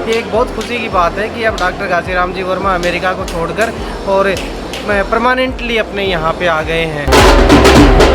ये एक बहुत खुशी की बात है कि अब डॉक्टर घासीराम जी वर्मा अमेरिका को छोड़कर और परमानेंटली अपने यहाँ पे आ गए हैं।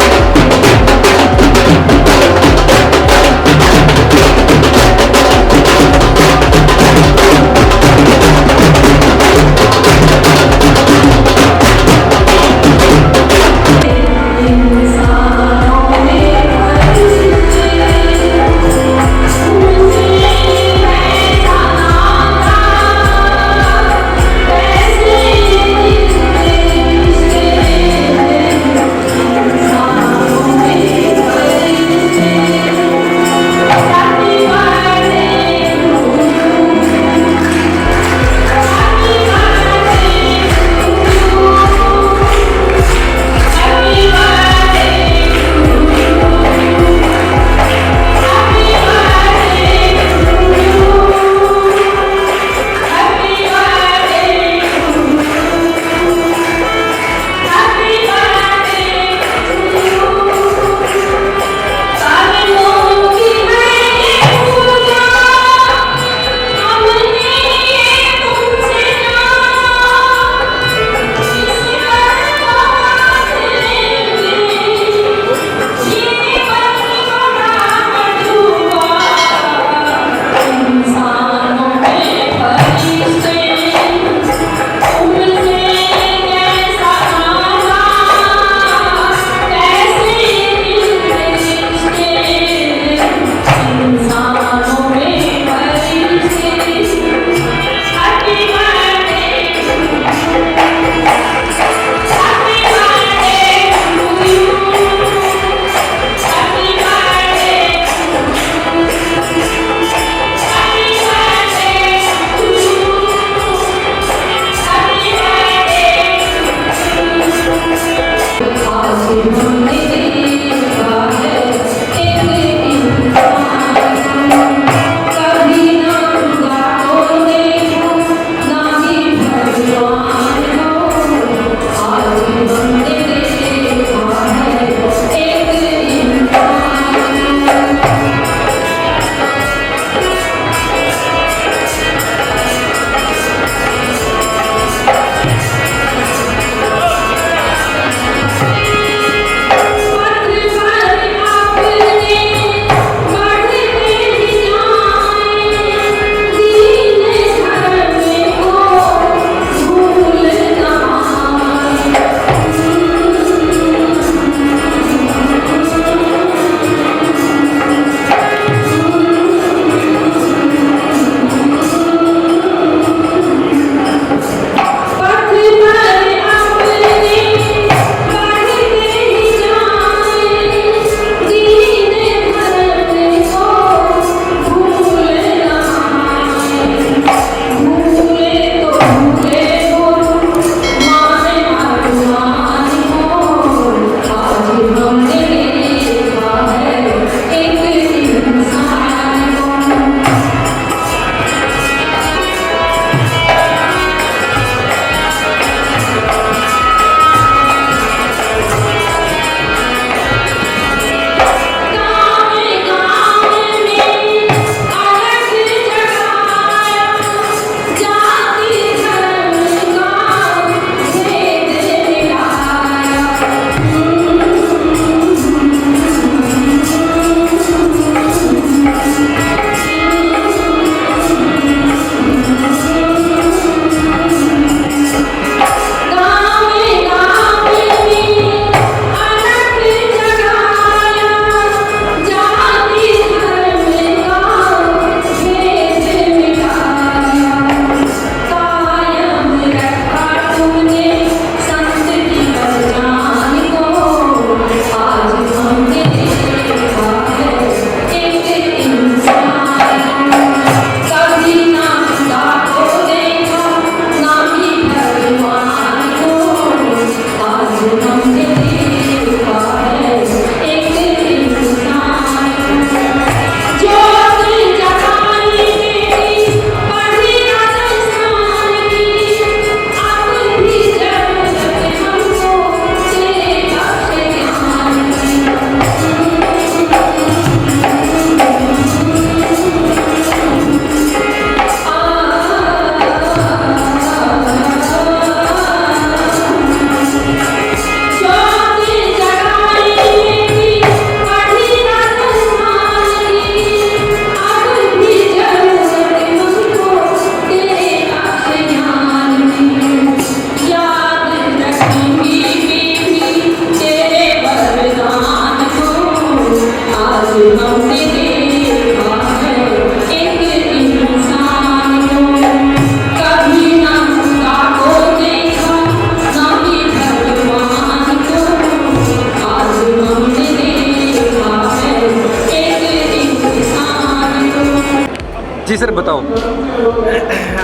सर बताओ।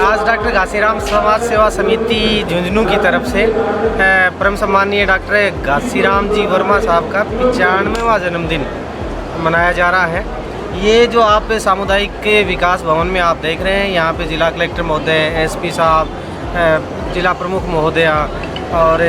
आज डॉक्टर घासीराम समाज सेवा समिति झुंझुनू की तरफ से परम सम्मानीय डॉक्टर घासीराम जी वर्मा साहब का 95वां जन्मदिन मनाया जा रहा है। ये जो आप सामुदायिक विकास भवन में आप देख रहे हैं, यहाँ पे जिला कलेक्टर महोदय, एसपी साहब, जिला प्रमुख महोदया और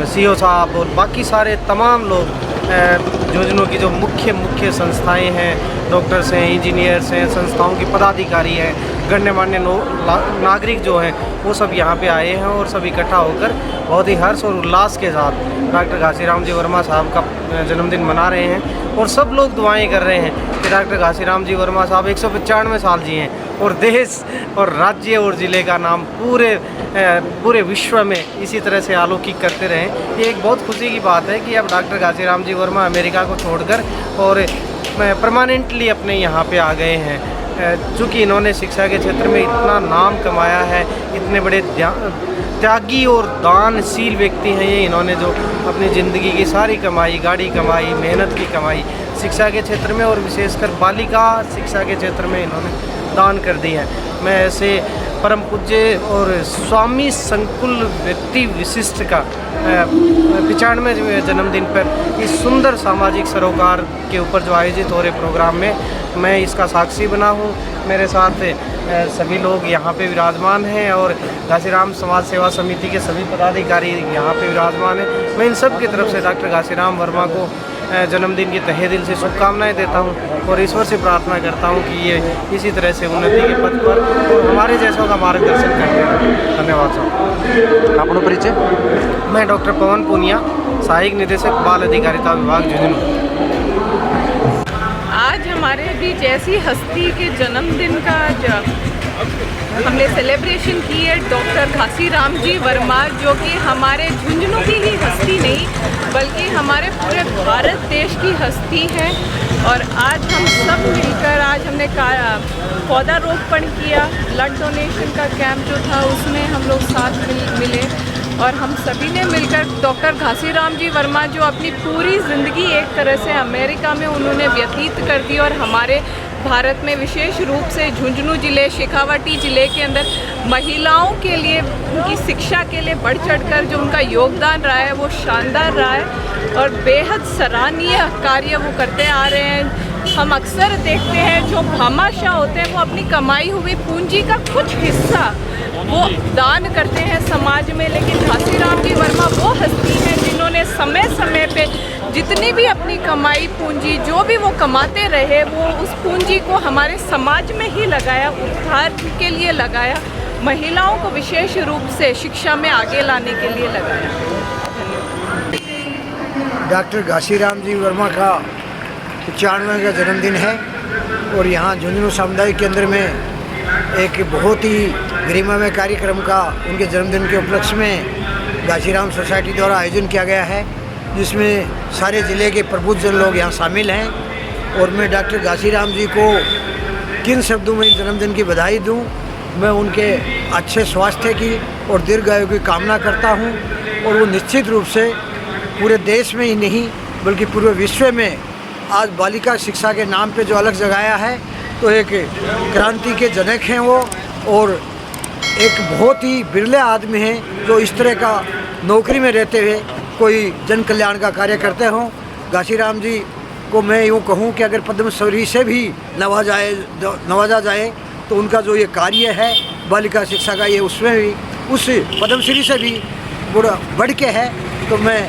सीओ साहब और बाकी सारे तमाम लोग झुंझुनू की जो मुख्य संस्थाएं हैं, डॉक्टर्स हैं, इंजीनियर्स हैं, संस्थाओं के पदाधिकारी हैं, गण्यमान्य नागरिक जो हैं, वो सब यहाँ पे आए हैं और सब इकट्ठा होकर बहुत ही हर्ष और उल्लास के साथ डॉक्टर घासीराम जी वर्मा साहब का जन्मदिन मना रहे हैं। और सब लोग दुआएं कर रहे हैं कि डॉक्टर घासीराम जी वर्मा साहब 195 साल जिए और देश और राज्य और ज़िले का नाम पूरे विश्व में इसी तरह से अलौकिक करते रहें। ये एक बहुत खुशी की बात है कि अब डॉक्टर घासीराम जी वर्मा अमेरिका को छोड़कर और परमानेंटली अपने यहाँ पे आ गए हैं। चूँकि इन्होंने शिक्षा के क्षेत्र में इतना नाम कमाया है, इतने बड़े त्यागी और दानशील व्यक्ति हैं ये। इन्होंने जो अपनी ज़िंदगी की सारी कमाई, गाड़ी कमाई, मेहनत की कमाई शिक्षा के क्षेत्र में और विशेषकर बालिका शिक्षा के क्षेत्र में इन्होंने दान कर दी है। मैं ऐसे परम पूज्य और स्वामी संकुल व्यक्ति विशिष्ट का 95वें जन्मदिन पर इस सुंदर सामाजिक सरोकार के ऊपर जो आयोजित हो रहे प्रोग्राम में मैं इसका साक्षी बना हूँ। मेरे साथ सभी लोग यहाँ पे विराजमान हैं और घासीराम समाज सेवा समिति के सभी पदाधिकारी यहाँ पे विराजमान हैं। मैं इन सब की तरफ से डॉक्टर घासीराम वर्मा को जन्मदिन की तहे दिल से शुभकामनाएं देता हूं और ईश्वर से प्रार्थना करता हूं कि ये इसी तरह से उन्नति के पथ पर और हमारे जैसों का मार्गदर्शन करते रहें। धन्यवाद साहब। अपना परिचय। मैं डॉक्टर पवन पूनिया, सहायक निदेशक बाल अधिकारिता विभाग झुंझुनू। आज हमारे बीच ऐसी हस्ती के जन्मदिन का हमने सेलिब्रेशन की है डॉक्टर घासीराम जी वर्मा, जो कि हमारे झुंझुनू की ही हस्ती नहीं बल्कि हमारे पूरे भारत देश की हस्ती है। और आज हम सब मिलकर हमने पौधारोपण किया, ब्लड डोनेशन का कैंप जो था उसमें हम लोग साथ मिले और हम सभी ने मिलकर डॉक्टर घासीराम जी वर्मा जो अपनी पूरी ज़िंदगी एक तरह से अमेरिका में उन्होंने व्यतीत कर दी और हमारे भारत में विशेष रूप से झुंझुनू ज़िले, शेखावाटी ज़िले के अंदर महिलाओं के लिए, उनकी शिक्षा के लिए बढ़ चढ़कर जो उनका योगदान रहा है वो शानदार रहा है और बेहद सराहनीय कार्य वो करते आ रहे हैं। हम अक्सर देखते हैं जो भामाशाह होते हैं वो अपनी कमाई हुई पूंजी का कुछ हिस्सा वो दान करते हैं समाज में, लेकिन घासीराम जी वर्मा वो हस्ती हैं जिन्होंने समय समय पे जितनी भी अपनी कमाई पूंजी जो भी वो कमाते रहे वो उस पूंजी को हमारे समाज में ही लगाया, उद्धार के लिए लगाया, महिलाओं को विशेष रूप से शिक्षा में आगे लाने के लिए लगाया। डॉक्टर घासीराम जी वर्मा का 95वें का जन्मदिन है और यहाँ झुंझुनू समुदाय के अंदर में एक बहुत ही गरिमामय कार्यक्रम का उनके जन्मदिन के उपलक्ष्य में घासीराम सोसाइटी द्वारा आयोजन किया गया है, जिसमें सारे ज़िले के प्रबुद्धजन लोग यहाँ शामिल हैं। और मैं डॉक्टर घासीराम जी को किन शब्दों में जन्मदिन की बधाई दूं। मैं उनके अच्छे स्वास्थ्य की और दीर्घायु की कामना करता हूं और वो निश्चित रूप से पूरे देश में ही नहीं बल्कि पूरे विश्व में आज बालिका शिक्षा के नाम पे जो अलग जगाया है तो एक क्रांति के जनक हैं वो, और एक बहुत ही बिरले आदमी हैं जो इस तरह का नौकरी में रहते हुए कोई जन कल्याण का कार्य करते हों। घासीराम जी को मैं यूँ कहूँ कि अगर पद्मश्री से भी नवाजा जाए तो उनका जो ये कार्य है बालिका शिक्षा का, ये उसमें भी उस पद्मश्री से भी बढ़ के है। तो मैं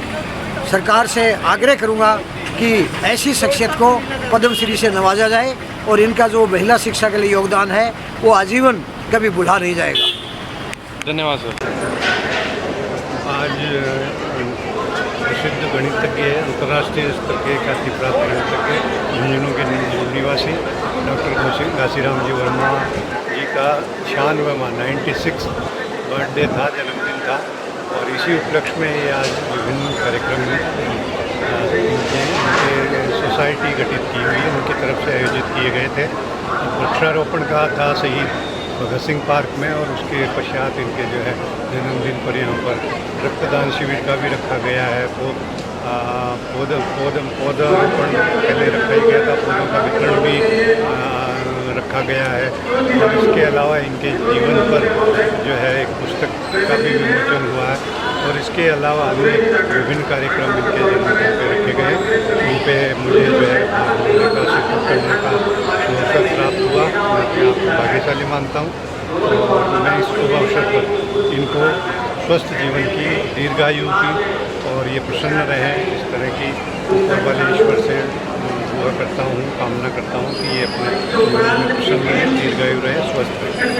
सरकार से आग्रह करूँगा कि ऐसी शख्सियत को पद्मश्री से नवाजा जाए और इनका जो महिला शिक्षा के लिए योगदान है वो आजीवन कभी भुला नहीं जाएगा। धन्यवाद सर। आज प्रसिद्ध गणितज्ञ, अंतर्राष्ट्रीय स्तर के ख्याति प्राप्त गणितज्ञ झुंझुनू के निवासी डॉक्टर घासीराम जी वर्मा जी का 96वां बर्थडे था, जन्मदिन था और इसी उपलक्ष्य में ये आज विभिन्न कार्यक्रम उनके सोसाइटी गठित की हुई उनकी तरफ से आयोजित किए गए थे। वृक्षारोपण का था शहीद भगत सिंह पार्क में और उसके पश्चात इनके जो है जन्मदिन पर यहाँ पर रक्तदान शिविर का भी रखा गया है। पौधारोपण पहले रखा ही गया था, पौधों का वितरण भी रखा गया है। और इसके अलावा इनके जीवन पर जो है एक पुस्तक का भी विमोचन हुआ है। और इसके अलावा अन्य विभिन्न कार्यक्रम इनके जन्मदिन पर रखे गए, उन पर मुझे जो है शिरकत करने का अवसर प्राप्त हुआ। मैं अपने आप को भाग्यशाली मानता हूँ और मैं इस शुभ अवसर पर इनको स्वस्थ जीवन की, दीर्घायु की और ये प्रसन्न रहें, इस तरह की ऊपर वाले ईश्वर से दुआ करता हूँ, कामना करता हूँ कि ये अपने जीवन में प्रसन्न रहें, दीर्घायु रहें, स्वस्थ रहें।